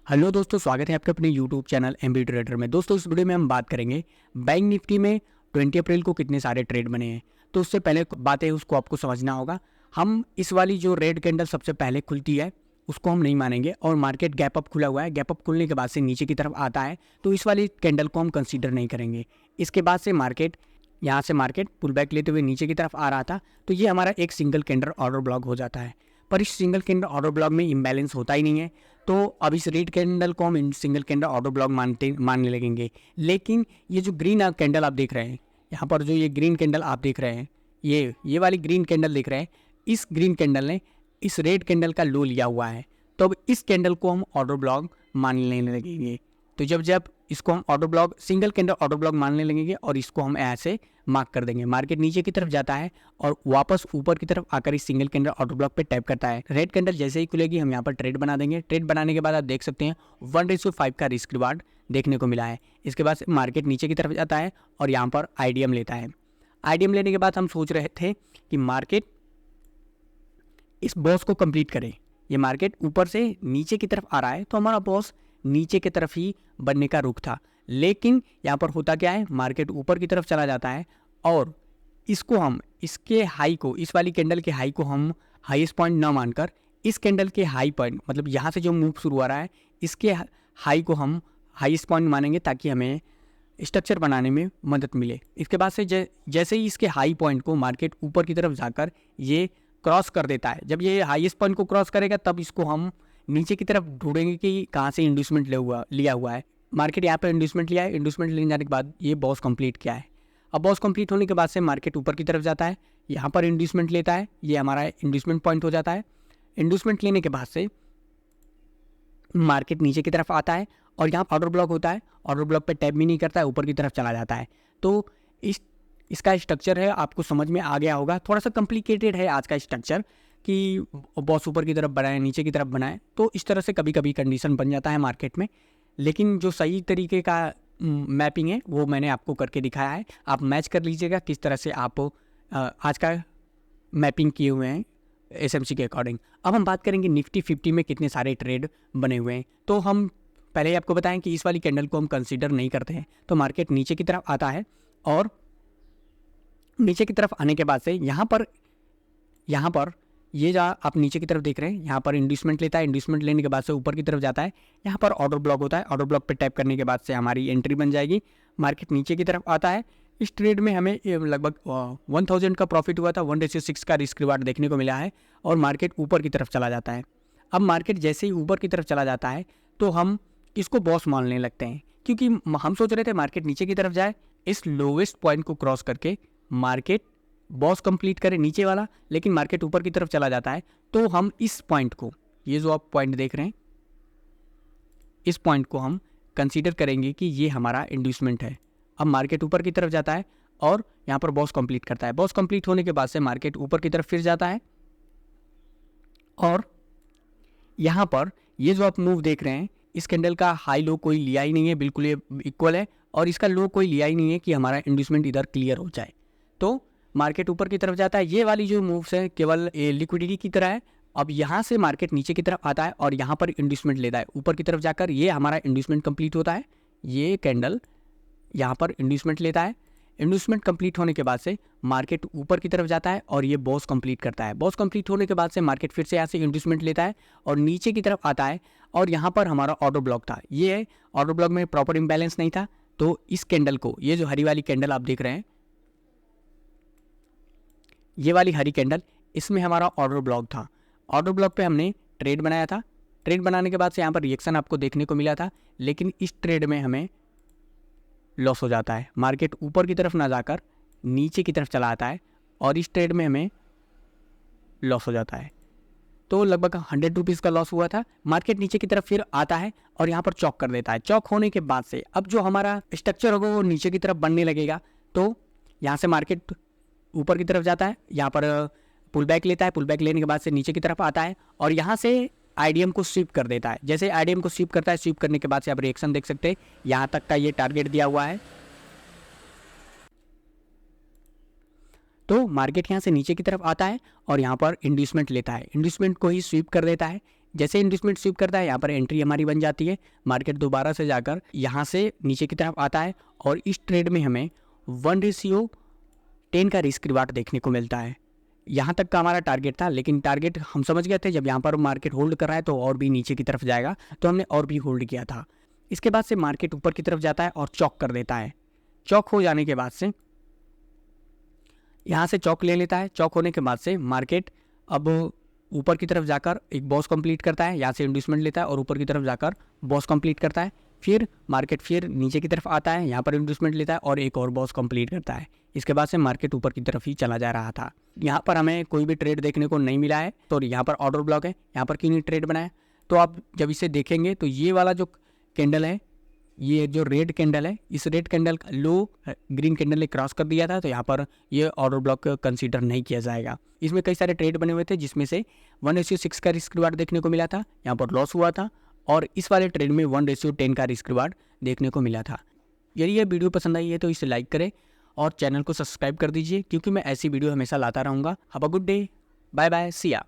Hello दोस्तों, स्वागत है आपके अपने यूट्यूब चैनल एमबी ट्रेडर में। दोस्तों, इस वीडियो में हम बात करेंगे बैंक निफ्टी में 20 अप्रैल को कितने सारे ट्रेड बने हैं। तो उससे पहले बात है उसको आपको समझना होगा। हम इस वाली जो रेड कैंडल सबसे पहले खुलती है उसको हम नहीं मानेंगे, और मार्केट गैप अप खुला हुआ है। गैप अप खुलने के बाद से नीचे की तरफ आता है तो इस वाली कैंडल को हम कंसीडर नहीं करेंगे। इसके बाद से मार्केट यहाँ से मार्केट पुल बैक लेते हुए नीचे की तरफ आ रहा था, तो ये हमारा एक सिंगल कैंडल ऑर्डर ब्लॉक हो जाता है। पर इस सिंगल कैंडल ऑर्डर ब्लॉक में इम्बैलेंस होता ही नहीं है, तो अब इस रेड कैंडल को हम सिंगल कैंडल ऑर्डर ब्लॉक मानने लगेंगे। लेकिन ये जो ग्रीन कैंडल आप देख रहे हैं, यहाँ पर जो ये ग्रीन कैंडल आप देख रहे हैं, ये वाली ग्रीन कैंडल देख रहे हैं, इस ग्रीन कैंडल ने इस रेड कैंडल का लो लिया हुआ है। तो अब इस कैंडल को हम ऑर्डर ब्लॉक मानने लगेंगे। तो जब जब इसको हम order block single candle order block मानने लगेंगे और इसको हम ऐसे मार्क कर देंगे। मार्केट नीचे की तरफ जाता है और वापस ऊपर की तरफ आकर इस सिंगल कैंडल ऑर्डर ब्लॉक पे टैप करता है। रेड कैंडल जैसे ही खुलेगी हम यहाँ पर ट्रेड बना देंगे। ट्रेड बनाने के बाद आप देख सकते हैं 1:5 का रिस्क रिवार्ड देखने को मिला है। इसके बाद मार्केट नीचे की तरफ जाता है और यहाँ पर आईडीएम लेता है। आईडीएम लेने के बाद हम सोच रहे थे कि मार्केट इस बॉस को कंप्लीट करे। ये मार्केट ऊपर से नीचे की तरफ आ रहा है तो हमारा बॉस नीचे की तरफ ही बनने का रुख था। लेकिन यहाँ पर होता क्या है, मार्केट ऊपर की तरफ चला जाता है और इसको हम इसके हाई को, इस वाली कैंडल के हाई को हम हाईएस्ट पॉइंट ना मानकर इस कैंडल के हाई पॉइंट, मतलब यहाँ से जो मूव शुरू हो रहा है इसके हाई को हम हाईएस्ट पॉइंट मानेंगे ताकि हमें स्ट्रक्चर बनाने में मदद मिले। इसके बाद से जैसे ही इसके हाई पॉइंट को मार्केट ऊपर की तरफ जाकर ये क्रॉस कर देता है, जब ये हाईएस्ट पॉइंट को क्रॉस करेगा तब इसको हम नीचे की तरफ ढूंढेंगे कि कहाँ से इंड्यूसमेंट लिया हुआ है। मार्केट यहाँ पर इंड्यूसमेंट लिया है, इंड्यूसमेंट लेने जाने के बाद ये बॉस कंप्लीट किया है। अब बॉस कंप्लीट होने के बाद से मार्केट ऊपर की तरफ जाता है, यहाँ पर इंड्यूसमेंट लेता है, ये हमारा इंड्यूसमेंट पॉइंट हो जाता है। इंड्यूसमेंट लेने के बाद से मार्केट नीचे की तरफ आता है और यहाँ ऑर्डर ब्लॉक होता है। ऑर्डर ब्लॉक पे टैप भी नहीं करता है, ऊपर की तरफ चला जाता है। तो इसका स्ट्रक्चर है, आपको समझ में आ गया होगा। थोड़ा सा कॉम्प्लिकेटेड है आज का स्ट्रक्चर कि बॉस ऊपर की तरफ बनाए नीचे की तरफ बनाए, तो इस तरह से कभी कभी कंडीशन बन जाता है मार्केट में। लेकिन जो सही तरीके का मैपिंग है वो मैंने आपको करके दिखाया है। आप मैच कर लीजिएगा किस तरह से आप आज का मैपिंग किए हुए हैं एसएमसी के अकॉर्डिंग। अब हम बात करेंगे निफ्टी 50 में कितने सारे ट्रेड बने हुए हैं। तो हम पहले ही आपको बताएं कि इस वाली कैंडल को हम कंसीडर नहीं करते हैं। तो मार्केट नीचे की तरफ आता है और नीचे की तरफ आने के बाद से यहाँ पर ये जो आप नीचे की तरफ देख रहे हैं, यहाँ पर इंड्यूसमेंट लेता है। इंड्यूसमेंट लेने के बाद से ऊपर की तरफ जाता है, यहाँ पर ऑर्डर ब्लॉक होता है। ऑर्डर ब्लॉक पे टैप करने के बाद से हमारी एंट्री बन जाएगी। मार्केट नीचे की तरफ आता है। इस ट्रेड में हमें लगभग 1000 का प्रॉफिट हुआ था। 1:6 का रिस्क रिवार्ड देखने को मिला है और मार्केट ऊपर की तरफ चला जाता है। अब मार्केट जैसे ही ऊपर की तरफ चला जाता है तो हम इसको बॉस मानने लगते हैं, क्योंकि हम सोच रहे थे मार्केट नीचे की तरफ जाए, इस लोवेस्ट पॉइंट को क्रॉस करके मार्केट बॉस कंप्लीट करे नीचे वाला। लेकिन मार्केट ऊपर की तरफ चला जाता है तो हम इस पॉइंट को, ये जो आप पॉइंट देख रहे हैं, इस पॉइंट को हम कंसीडर करेंगे कि ये हमारा इंड्यूसमेंट है। अब मार्केट ऊपर की तरफ जाता है और यहाँ पर बॉस कंप्लीट करता है। बॉस कंप्लीट होने के बाद से मार्केट ऊपर की तरफ फिर जाता है और यहाँ पर ये जो आप मूव देख रहे हैं, इस कैंडल का हाई लो कोई लिया ही नहीं है, बिल्कुल ये इक्वल है, और इसका लो कोई लिया ही नहीं है कि हमारा इंड्यूसमेंट इधर क्लियर हो जाए। तो मार्केट ऊपर की तरफ जाता है। ये वाली जो मूव्स है केवल लिक्विडिटी की तरह है। अब यहाँ से मार्केट नीचे की तरफ आता है और यहाँ पर इंड्यूसमेंट लेता है ऊपर की तरफ जाकर, ये हमारा इंड्यूसमेंट कंप्लीट होता है। ये कैंडल यहाँ पर इंड्यूसमेंट लेता है। इंड्यूसमेंट कंप्लीट होने के बाद से मार्केट ऊपर की तरफ जाता है और ये बॉस कंप्लीट करता है। बॉस कंप्लीट होने के बाद से मार्केट फिर से यहाँ से इंड्यूसमेंट लेता है और नीचे की तरफ आता है और यहाँ पर हमारा ऑर्डर ब्लॉक था। ये ऑर्डर ब्लॉक में प्रॉपर इम्बैलेंस नहीं था, तो इस कैंडल को, ये जो हरी वाली कैंडल आप देख रहे हैं, ये वाली हरी कैंडल, इसमें हमारा ऑर्डर ब्लॉक था। ऑर्डर ब्लॉक पे हमने ट्रेड बनाया था। ट्रेड बनाने के बाद से यहाँ पर रिएक्शन आपको देखने को मिला था, लेकिन इस ट्रेड में हमें लॉस हो जाता है। मार्केट ऊपर की तरफ ना जाकर नीचे की तरफ चला आता है और इस ट्रेड में हमें लॉस हो जाता है। तो लगभग 100 रुपीज़ का लॉस हुआ था। मार्केट नीचे की तरफ फिर आता है और यहाँ पर चौक कर देता है। चौक होने के बाद से अब जो हमारा स्ट्रक्चर होगा वो नीचे की तरफ बनने लगेगा। तो यहाँ से मार्केट ऊपर की तरफ जाता है, यहाँ पर पुल बैक लेता है। पुल बैक लेने के बाद से नीचे की तरफ आता है और यहाँ से आईडीएम को स्वीप कर देता है। जैसे आईडीएम को स्वीप करता है, स्वीप करने के बाद से आप रिएक्शन देख सकते हैं, यहाँ तक का ये टारगेट दिया हुआ है। तो मार्केट यहाँ से नीचे की तरफ आता है और यहाँ पर इंड्यूसमेंट लेता है। इंड्यूसमेंट को ही स्वीप कर देता है। जैसे इंड्यूसमेंट स्वीप करता है यहाँ पर एंट्री हमारी बन जाती है, मार्केट दोबारा से जाकर यहाँ से नीचे की तरफ आता है और इस ट्रेड में हमें 1:10 का रिस्क रिवार्ड देखने को मिलता है। यहाँ तक का हमारा टारगेट था, लेकिन टारगेट हम समझ गए थे जब यहाँ पर मार्केट होल्ड कर रहा है तो और भी नीचे की तरफ जाएगा, तो हमने और भी होल्ड किया था। इसके बाद से मार्केट ऊपर की तरफ जाता है और चौक कर देता है। चौक हो जाने के बाद से यहाँ से चौक ले लेता है। चौक होने के बाद से मार्केट अब ऊपर की तरफ जाकर एक बॉस कंप्लीट करता है, यहाँ से इंड्यूसमेंट लेता है और ऊपर की तरफ जाकर बॉस कंप्लीट करता है। फिर मार्केट फिर नीचे की तरफ आता है, यहाँ पर इंड्यूसमेंट लेता है और एक और बॉस कंप्लीट करता है। इसके बाद से मार्केट ऊपर की तरफ ही चला जा रहा था। यहाँ पर हमें कोई भी ट्रेड देखने को नहीं मिला है, तो यहाँ पर ऑर्डर ब्लॉक है, यहाँ पर क्यों नहीं ट्रेड बनाया। तो आप जब इसे देखेंगे तो ये वाला जो कैंडल है, ये जो रेड कैंडल है, इस रेड कैंडल का लो ग्रीन कैंडल ने क्रॉस कर दिया था, तो यहाँ पर ये ऑर्डर ब्लॉक कंसीडर नहीं किया जाएगा। इसमें कई सारे ट्रेड बने हुए थे जिसमें से 1:6 का रिस्क रिवार्ड देखने को मिला था, यहाँ पर लॉस हुआ था, और इस वाले ट्रेड में 1:10 का रिस्क रिवार्ड देखने को मिला था। यदि ये वीडियो पसंद आई है तो इसे लाइक करें और चैनल को सब्सक्राइब कर दीजिए, क्योंकि मैं ऐसी वीडियो हमेशा लाता रहूँगा। Have a good day, bye bye, see या।